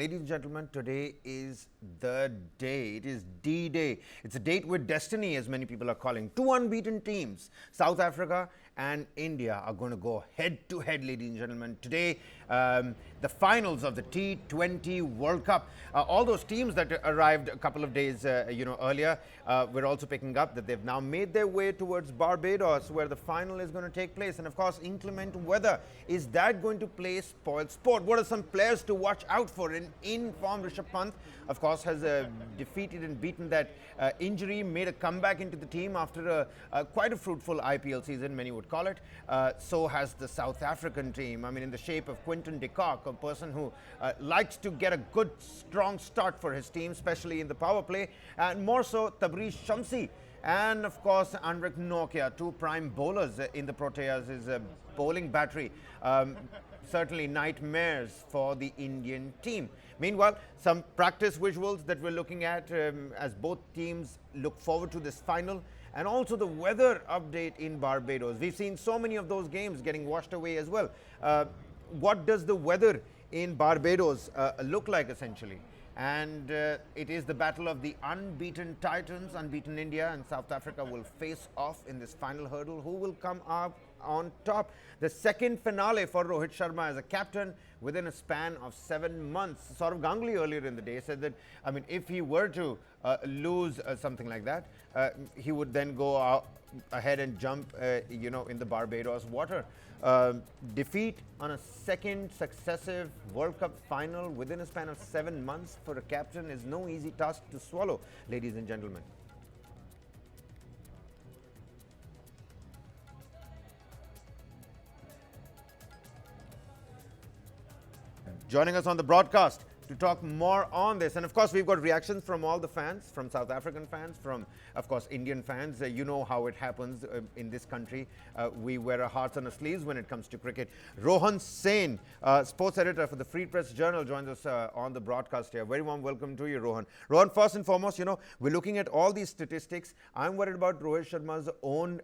Ladies and gentlemen, today is the day. It is D-Day. It's a date with destiny, as many people are calling. Two unbeaten teams, South Africa and India, are going to go head-to-head, ladies and gentlemen. Today, the finals of the T20 World Cup. All those teams that arrived a couple of days earlier, we're also picking up that they've now made their way towards Barbados, where the final is going to take place. And of course, inclement weather. Is that going to play spoil sport? What are some players to watch out for? In form, Rishabh Pant, of course, has defeated and beaten that injury, made a comeback into the team after quite a fruitful IPL season, many would call it. So has the South African team. I mean, in the shape of Quinton de Kock, a person who likes to get a good, strong start for his team, especially in the power play, and more so Tabriz Shamsi. And of course, Anrich Nokia, two prime bowlers in the Proteas' bowling battery. Certainly nightmares for the Indian team. Meanwhile, some practice visuals that we're looking at as both teams look forward to this final, and also the weather update in Barbados. We've seen so many of those games getting washed away as well. What does the weather in Barbados look like essentially? And it is the battle of the unbeaten Titans. Unbeaten India and South Africa will face off in this final hurdle. Who will come up on top? The second finale for Rohit Sharma as a captain within a span of 7 months. Saurav Ganguly earlier in the day said that, I mean, if he were to lose something like that, he would then go out ahead and jump, in the Barbados water. Defeat on a second successive World Cup final within a span of 7 months for a captain is no easy task to swallow, ladies and gentlemen. Joining us on the broadcast to talk more on this. And of course, we've got reactions from all the fans, from South African fans, from, of course, Indian fans. You know how it happens in this country. We wear our hearts on our sleeves when it comes to cricket. Rohan Sen, sports editor for the Free Press Journal, joins us on the broadcast here. Very warm welcome to you, Rohan. Rohan, first and foremost, we're looking at all these statistics. I'm worried about Rohit Sharma's own,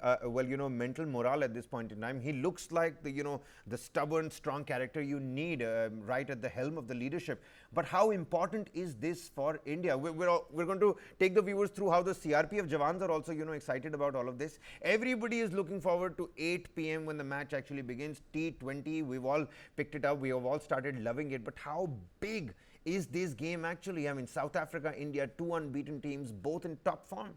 mental morale at this point in time. He looks like the stubborn, strong character you need right at the helm of the leadership. But how important is this for India? We're going to take the viewers through how the CRPF Jawans are also, excited about all of this. Everybody is looking forward to 8 p.m. when the match actually begins. T20, we've all picked it up. We have all started loving it. But how big is this game actually? I mean, South Africa, India, two unbeaten teams, both in top form.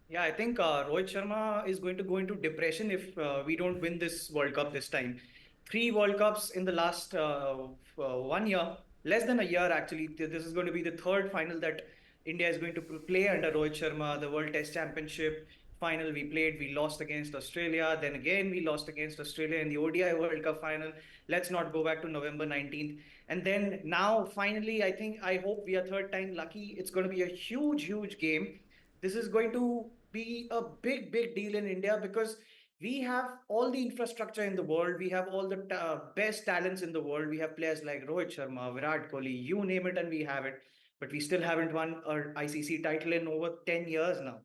Yeah, I think Rohit Sharma is going to go into depression if we don't win this World Cup this time. 3 World Cups in the last 1 year, less than a year actually. This is going to be the third final that India is going to play under Rohit Sharma. The World Test Championship final we played, we lost against Australia. Then again, we lost against Australia in the ODI World Cup final. Let's not go back to November 19th. And then now, finally, I hope we are third time lucky. It's going to be a huge, huge game. This is going to be a big, big deal in India because we have all the infrastructure in the world. We have all the best talents in the world. We have players like Rohit Sharma, Virat Kohli, you name it, and we have it. But we still haven't won an ICC title in over 10 years now.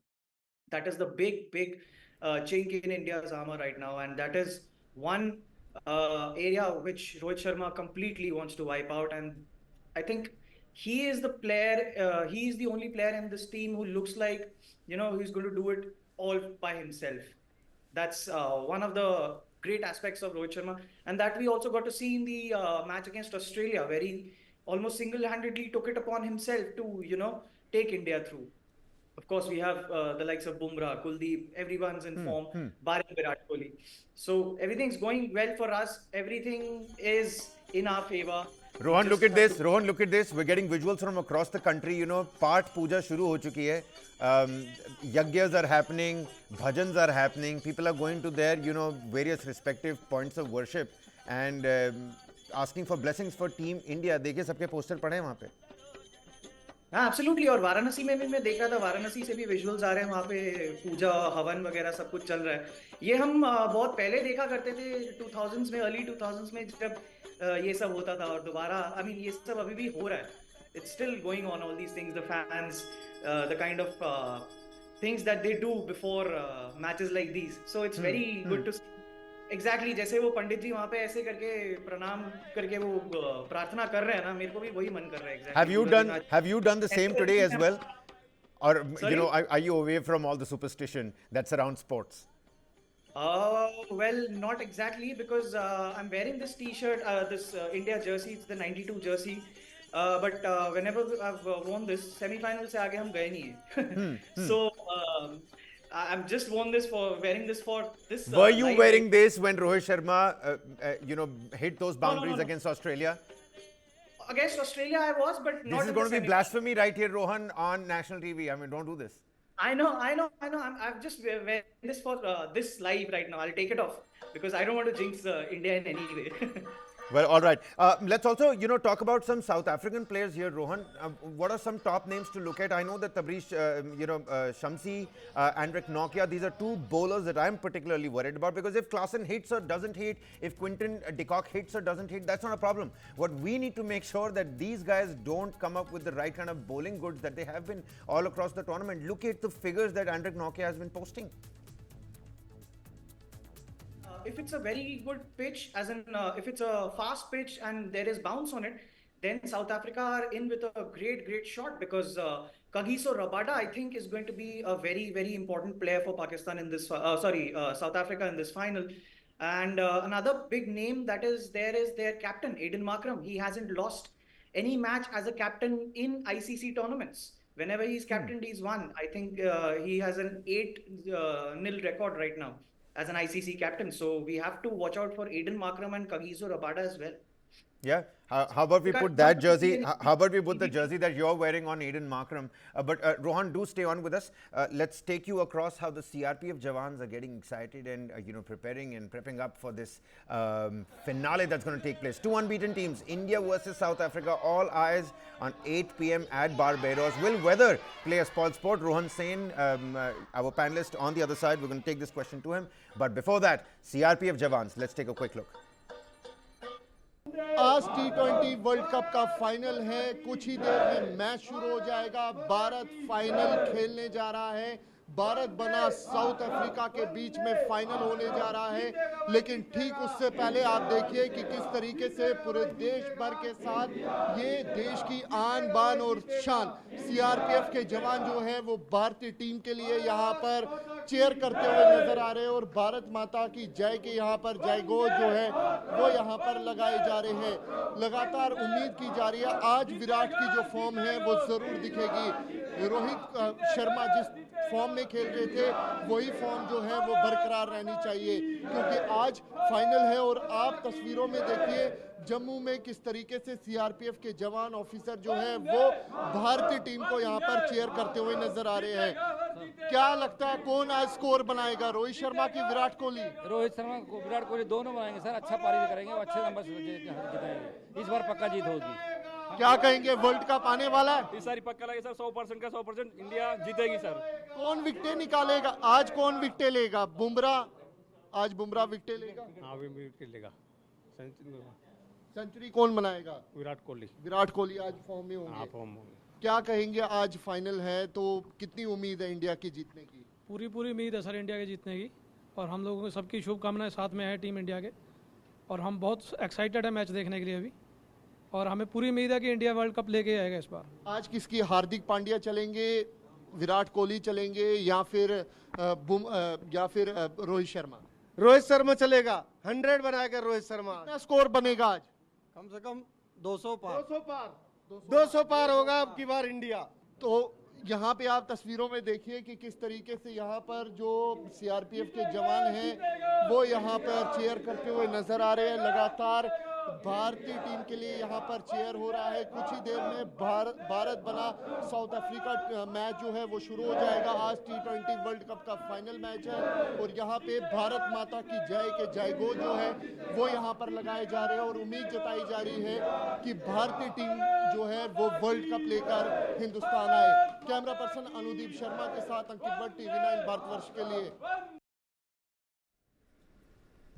That is the big, big chink in India's armor right now. And that is one area which Rohit Sharma completely wants to wipe out. And I think he is the player, he is the only player in this team who looks like, he's going to do it all by himself. That's one of the great aspects of Rohit Sharma. And that we also got to see in the match against Australia, where he almost single-handedly took it upon himself to, take India through. Of course, we have the likes of Bumrah, Kuldeep, everyone's in form, barring Virat Kohli. So everything's going well for us. Everything is in our favor. Rohan, look at this. Rohan, look at this. We're getting visuals from across the country. Part puja shuru ho chuki hai. Yagyas are happening. Bhajans are happening. People are going to their, various respective points of worship and asking for blessings for Team India. देखिए सबके poster पड़े हैं वहाँ पे. हाँ absolutely. और वाराणसी में भी मैं देख रहा था, वाराणसी से भी विजुअल्स आ रहे हैं. वहाँ पे पूजा हवन वगैरह सब कुछ चल रहा है. ये हम बहुत पहले देखा करते थे 2000s में, अर्ली 2000s में जब ये सब होता था. और दोबारा ये सब अभी भी हो रहा है. It's still going on, all these things, the fans, the kind of things that they do before matches like these. So it's very good to see exactly जैसे वो पंडित जी वहां पे ऐसे करके प्रणाम करके वो प्रार्थना कर रहे हैं ना, मेरे को भी वही मन कर रहा है एग्जैक्टली पूरा दिन आज Have you done the ऐसे same करके today ही as मैं well? Or, sorry are you away from all the superstition that's around sports? Well, not exactly because I'm wearing this T-shirt, this India jersey. It's the '92 jersey. But whenever I've worn this, semi-final से आगे हम गए नहीं हैं. So I'm just worn this for wearing this for this Were you live. wearing this when Rohit Sharma, hit those No, no, no, boundaries no. against Australia? Against Australia, I was, but This not is in the going to be semi-final. blasphemy right here, Rohan, on national TV. I mean, don't do this. I know, I know, I know. I've just wearing this for this live right now. I'll take it off because I don't want to jinx India in any way. Well, all right. Let's also, talk about some South African players here, Rohan. What are some top names to look at? I know that Tabriz, Shamsi, Andrek Nokia, these are two bowlers that I'm particularly worried about because if Klaasen hits or doesn't hit, if Quinton de Kock hits or doesn't hit, that's not a problem. What we need to make sure that these guys don't come up with the right kind of bowling goods that they have been all across the tournament. Look at the figures that Andrek Nokia has been posting. If it's a very good pitch, as in if it's a fast pitch and there is bounce on it, then South Africa are in with a great shot because Kagiso Rabada, I think, is going to be a very important player for Pakistan in this. South Africa in this final. And another big name that is there is their captain Aiden Markram. He hasn't lost any match as a captain in ICC tournaments. Whenever he's captained, he's won. I think he has an 8-0 record right now as an ICC captain. So we have to watch out for Aiden Markram and Kagiso Rabada as well. Yeah. How about we put that jersey? How about we put the jersey that you're wearing on Aiden Markram? But Rohan, do stay on with us. Let's take you across how the CRPF Jawans are getting excited and preparing and prepping up for this finale that's going to take place. Two unbeaten teams, India versus South Africa. All eyes on 8 p.m. at Barbados. Will weather play a spoil sport? Rohan Sain, our panelist on the other side. We're going to take this question to him. But before that, CRPF Jawans. Let's take a quick look. आज T20 world cup का final है। कुछ ही देर में match शुरू हो जाएगा। Bharat final खेलने जा रहा है। भारत बना साउथ अफ्रीका के बीच में फाइनल होने जा रहा है, लेकिन ठीक उससे पहले आप देखिए कि किस तरीके से पूरे देश भर के साथ ये देश की आन बान और शान सीआरपीएफ के जवान जो हैं वो भारतीय टीम के लिए यहाँ पर चीयर करते हुए नजर आ रहे हैं और भारत माता की जय के यहाँ पर जयघोष जो है वो यहाँ पर लगाए जा रहे हैं। लगातार उम्मीद की जा रही है आज विराट की जो फॉर्म है वो जरूर दिखेगी। रोहित शर्मा जिस फॉर्म में खेल रहे थे वही फॉर्म जो है वो बरकरार रहनी चाहिए, क्योंकि आज फाइनल है और आप तस्वीरों में देखिए जम्मू में किस तरीके से सीआरपीएफ के जवान ऑफिसर जो है वो भारतीय टीम को यहाँ पर चीयर करते हुए नजर आ रहे हैं। क्या लगता है कौन आज स्कोर बनाएगा, रोहित शर्मा की विराट कोहली? रोहित शर्मा को विराट कोहली दोनों बनाएंगे सर, अच्छा पारी करेंगे और अच्छे नंबर से जिताएंगे। इस बार पक्का जीत होगी। क्या कहेंगे, वर्ल्ड कप आने वाला है? इस सारी पक्का लगे सर, 100% का 100% इंडिया जीतेगी सर। कौन विकेट निकालेगा आज, कौन विकेट लेगा? बुमराह, आज बुमराह विकेट लेगा? हाँ विकेट लेगा। सेंचुरी कौन बनाएगा? विराट कोहली। विराट कोहली आज फॉर्म में होंगे। हाँ फॉर्म में। क्या कहेंगे, आज फाइनल है तो कितनी उम्मीद है इंडिया की जीतने की? पूरी उम्मीद है सर इंडिया के जीतने की, और हम लोगों को सबकी शुभकामनाएं साथ में है टीम इंडिया के, और हम बहुत एक्साइटेड है मैच देखने के लिए अभी, और हमें पूरी उम्मीद है कि इंडिया वर्ल्ड कप लेके आएगा इस बार। आज किसकी, हार्दिक पांड्या चलेंगे, विराट कोहली चलेंगे या फिर रोहित शर्मा? रोहित शर्मा चलेगा, 100 बनाएगा रोहित शर्मा। कितना स्कोर बनेगा आज? कम से कम 200 पार। 200 पार होगा अब की बार इंडिया। तो यहाँ पे आप तस्वीरों में देखिए कि किस तरीके से यहाँ पर जो सीआरपीएफ के जवान हैं वो यहाँ पर चीयर करते हुए नजर आ रहे हैं। लगातार भारतीय टीम के लिए यहाँ पर चीयर हो रहा है। कुछ ही देर में भारत बना साउथ अफ्रीका मैच जो है वो शुरू हो जाएगा। आज T20 वर्ल्ड कप का फाइनल मैच है और यहाँ पे भारत माता की जय के जयघोष जो है वो यहाँ पर लगाए जा रहे हैं और उम्मीद जताई जा रही है कि भारतीय टीम जो है वो वर्ल्ड कप लेकर हिंदुस्तान आए। कैमरा पर्सन अनुदीप शर्मा के साथ अंकित भट्ट, TV9 भारतवर्ष के लिए।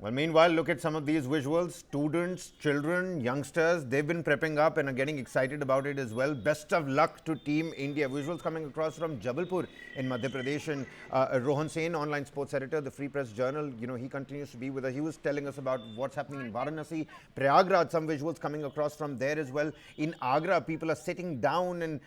Well, meanwhile, look at some of these visuals. Students, children, youngsters, they've been prepping up and are getting excited about it as well. Best of luck to Team India. Visuals coming across from Jabalpur in Madhya Pradesh. And Rohan Sen, online sports editor, the Free Press Journal, he continues to be with us. He was telling us about what's happening in Varanasi. Prayagraj, some visuals coming across from there as well. In Agra, people are sitting down and,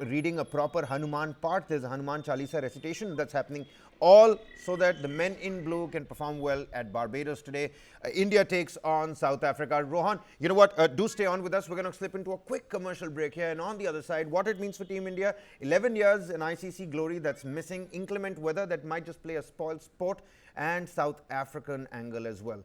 reading a proper Hanuman part. There's a Hanuman Chalisa recitation that's happening, all so that the men in blue can perform well at Barbados today. India takes on South Africa. Rohan, you know what? Do stay on with us. We're going to slip into a quick commercial break here. And on the other side, what it means for Team India. 11 years in ICC glory that's missing. Inclement weather that might just play a spoiled sport. And South African angle as well.